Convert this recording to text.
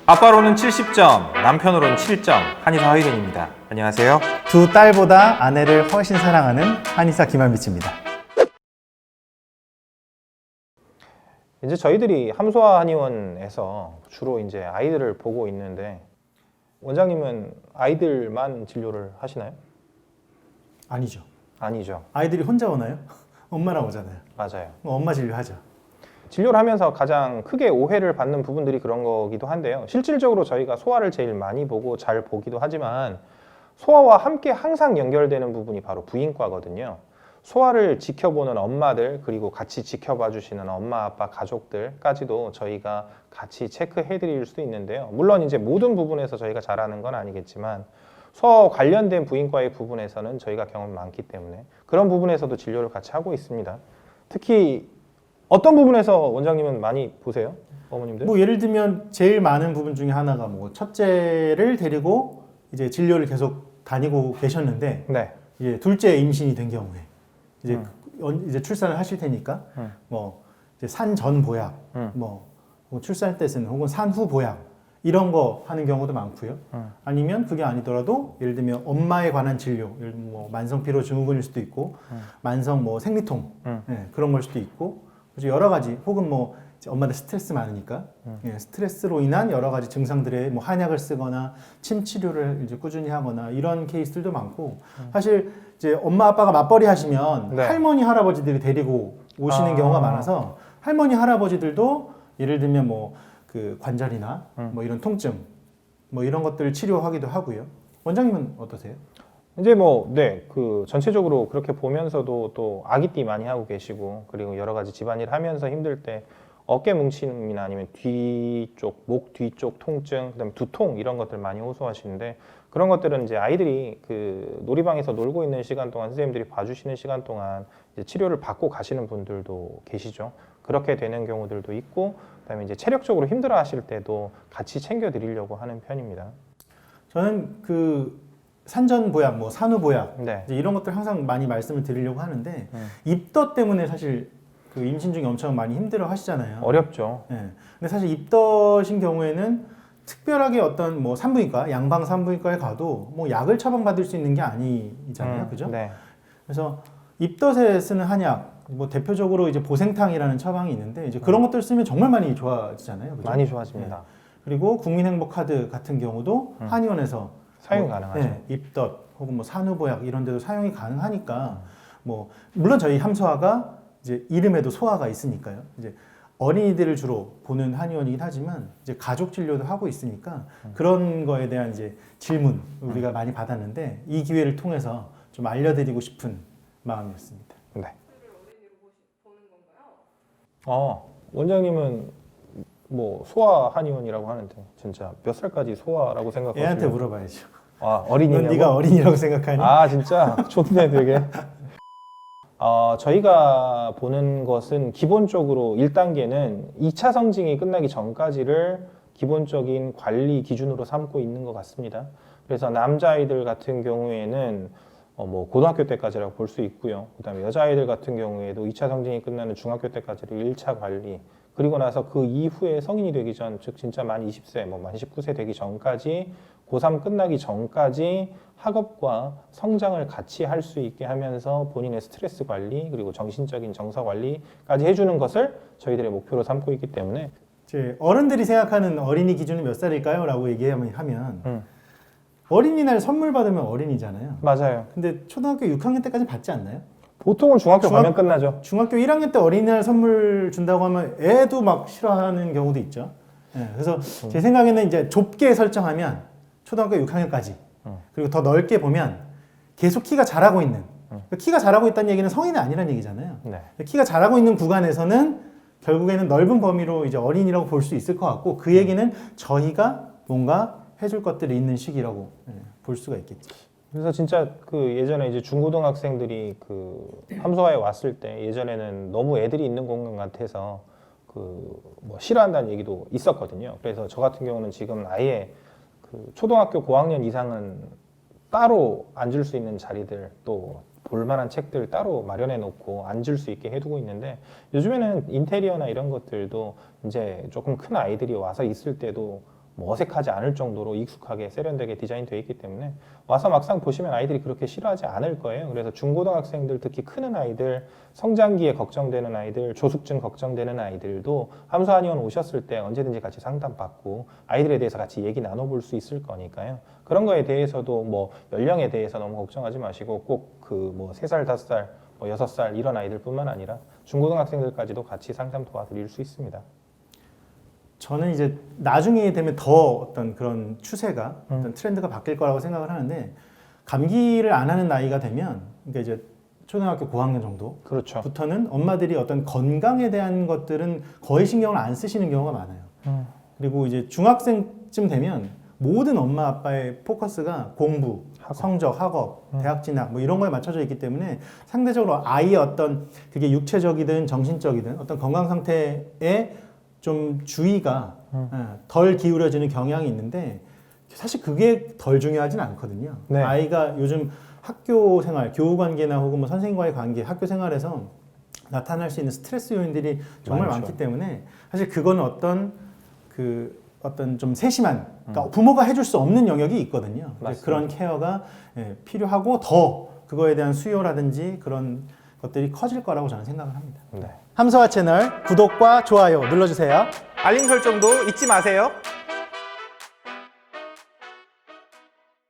아빠로는 70점, 남편으로는 7점, 한의사 하이든입니다. 안녕하세요. 두 딸보다 아내를 훨씬 사랑하는 한의사 김한비치입니다. 이제 저희들이 함소아 한의원에서 주로 이제 아이들을 보고 있는데 원장님은 아이들만 진료를 하시나요? 아니죠. 아니죠. 아이들이 혼자 오나요? 엄마랑 오잖아요. 맞아요. 엄마 진료하죠. 진료를 하면서 가장 크게 오해를 받는 부분들이 그런 거기도 한데요. 실질적으로 저희가 소아를 제일 많이 보고 잘 보기도 하지만 소아와 함께 항상 연결되는 부분이 바로 부인과거든요. 소아를 지켜보는 엄마들 그리고 같이 지켜봐 주시는 엄마, 아빠, 가족들까지도 저희가 같이 체크해 드릴 수도 있는데요. 물론 이제 모든 부분에서 저희가 잘하는 건 아니겠지만 소아와 관련된 부인과의 부분에서는 저희가 경험이 많기 때문에 그런 부분에서도 진료를 같이 하고 있습니다. 특히 어떤 부분에서 원장님은 많이 보세요? 어머님들? 뭐 예를 들면 제일 많은 부분 중에 하나가 뭐 첫째를 데리고 이제 진료를 계속 다니고 계셨는데 네. 이제 둘째 임신이 된 경우에 이제 출산을 하실 테니까 뭐 이제 산전 보약, 뭐 출산 때 쓰는 혹은 산후 보약 이런 거 하는 경우도 많고요. 아니면 그게 아니더라도 예를 들면 엄마에 관한 진료, 예를 들면 뭐 만성 피로 증후군일 수도 있고, 만성 뭐 생리통 그런 걸 수도 있고, 그래서 여러 가지 혹은 뭐 엄마들 스트레스 많으니까 스트레스로 인한 여러 가지 증상들에 뭐 한약을 쓰거나 침 치료를 이제 꾸준히 하거나 이런 케이스들도 많고 사실 이제 엄마 아빠가 맞벌이 하시면 네. 할머니 할아버지들이 데리고 오시는 경우가 많아서 할머니 할아버지들도 예를 들면 뭐 그 관절이나 뭐 이런 통증 뭐 이런 것들을 치료하기도 하고요. 원장님은 어떠세요? 이제 뭐, 네, 그 전체적으로 그렇게 보면서도 또 아기띠 많이 하고 계시고 그리고 여러 가지 집안일 하면서 힘들 때 어깨 뭉침이나 아니면 뒤쪽, 목 뒤쪽 통증, 그다음에 두통 이런 것들 많이 호소하시는데 그런 것들은 이제 아이들이 그 놀이방에서 놀고 있는 시간 동안 선생님들이 봐주시는 시간 동안 이제 치료를 받고 가시는 분들도 계시죠. 그렇게 되는 경우들도 있고 그다음에 이제 체력적으로 힘들어하실 때도 같이 챙겨 드리려고 하는 편입니다. 저는 그 산전 보약, 뭐 산후 보약 네. 이제 이런 것들 항상 많이 말씀을 드리려고 하는데 입덧 때문에 사실 그 임신 중에 엄청 많이 힘들어 하시잖아요. 어렵죠. 네. 근데 사실 입덧인 경우에는 특별하게 어떤 뭐 산부인과, 양방 산부인과에 가도 뭐 약을 처방받을 수 있는 게 아니잖아요. 그죠? 네. 그래서 입덧에 쓰는 한약, 뭐 대표적으로 이제 보생탕이라는 처방이 있는데 이제 그런 것들 쓰면 정말 많이 좋아지잖아요. 그죠? 많이 좋아집니다. 네. 그리고 국민행복카드 같은 경우도 한의원에서 사용 뭐, 가능하죠. 네, 입덧 혹은 뭐 산후보약 이런 데도 사용이 가능하니까 뭐 물론 저희 함소아가 이제 이름에도 소아가 있으니까요. 이제 어린이들을 주로 보는 한의원이긴 하지만 이제 가족 진료도 하고 있으니까 그런 거에 대한 이제 질문 우리가 많이 받았는데 이 기회를 통해서 좀 알려드리고 싶은 마음이었습니다. 네. 원장님은 뭐 소아 한의원이라고 하는데 진짜 몇 살까지 소아라고 생각하시나요? 애한테 물어봐야죠. 아, 어린이냐고? 넌 네가 어린이라고 생각하니? 아, 진짜 좋네, 되게. 저희가 보는 것은 기본적으로 1단계는 2차 성징이 끝나기 전까지를 기본적인 관리 기준으로 삼고 있는 것 같습니다. 그래서 남자아이들 같은 경우에는 뭐 고등학교 때까지라고 볼 수 있고요. 그다음에 여자아이들 같은 경우에도 2차 성징이 끝나는 중학교 때까지를 1차 관리, 그리고 나서 그 이후에 성인이 되기 전, 즉 진짜 만 20세, 뭐 만 19세 되기 전까지 고3 끝나기 전까지 학업과 성장을 같이 할 수 있게 하면서 본인의 스트레스 관리 그리고 정신적인 정서 관리까지 해주는 것을 저희들의 목표로 삼고 있기 때문에 이제 어른들이 생각하는 어린이 기준은 몇 살일까요? 라고 얘기하면 어린이날 선물 받으면 어린이잖아요. 맞아요. 근데 초등학교 6학년 때까지 받지 않나요? 보통은 중학교 가면 끝나죠. 중학교 1학년 때 어린이날 선물 준다고 하면 애도 막 싫어하는 경우도 있죠. 네, 그래서 제 생각에는 이제 좁게 설정하면 초등학교 6학년까지 그리고 더 넓게 보면 계속 키가 자라고 있는 키가 자라고 있다는 얘기는 성인이 아니라는 얘기잖아요. 네. 키가 자라고 있는 구간에서는 결국에는 넓은 범위로 이제 어린이라고 볼 수 있을 것 같고 그 얘기는 저희가 뭔가 해줄 것들이 있는 시기라고 볼 수가 있겠죠. 그래서 진짜 그 예전에 이제 중고등학생들이 그 함소아에 왔을 때 예전에는 너무 애들이 있는 공간 같아서 그 뭐 싫어한다는 얘기도 있었거든요. 그래서 저 같은 경우는 지금 아예 그 초등학교 고학년 이상은 따로 앉을 수 있는 자리들 또 볼만한 책들 따로 마련해 놓고 앉을 수 있게 해두고 있는데 요즘에는 인테리어나 이런 것들도 이제 조금 큰 아이들이 와서 있을 때도 뭐 어색하지 않을 정도로 익숙하게 세련되게 디자인되어 있기 때문에 와서 막상 보시면 아이들이 그렇게 싫어하지 않을 거예요. 그래서 중고등학생들, 특히 크는 아이들, 성장기에 걱정되는 아이들, 조숙증 걱정되는 아이들도 함수한의원 오셨을 때 언제든지 같이 상담받고 아이들에 대해서 같이 얘기 나눠볼 수 있을 거니까요. 그런 거에 대해서도 뭐 연령에 대해서 너무 걱정하지 마시고 꼭 그 뭐 3살, 5살, 뭐 6살 이런 아이들뿐만 아니라 중고등학생들까지도 같이 상담 도와드릴 수 있습니다. 저는 이제 나중에 되면 더 어떤 그런 추세가 어떤 트렌드가 바뀔 거라고 생각을 하는데 감기를 안 하는 나이가 되면 그러니까 이제 초등학교 고학년 정도 그렇죠. 부터는 엄마들이 어떤 건강에 대한 것들은 거의 신경을 안 쓰시는 경우가 많아요. 그리고 이제 중학생쯤 되면 모든 엄마 아빠의 포커스가 공부, 성적, 학업, 대학 진학 뭐 이런 거에 맞춰져 있기 때문에 상대적으로 아이의 어떤 그게 육체적이든 정신적이든 어떤 건강 상태에 좀 주의가 덜 기울여지는 경향이 있는데 사실 그게 덜 중요하진 않거든요. 네. 아이가 요즘 학교 생활, 교우 관계나 혹은 뭐 선생님과의 관계, 학교 생활에서 나타날 수 있는 스트레스 요인들이 정말 많죠. 많기 때문에 사실 그거는 어떤 좀 세심한 그러니까 부모가 해줄 수 없는 영역이 있거든요. 맞습니다. 그런 케어가 필요하고 더 그거에 대한 수요라든지 그런 것들이 커질 거라고 저는 생각을 합니다. 네. 함서화 채널 구독과 좋아요 눌러주세요. 알림 설정도 잊지 마세요.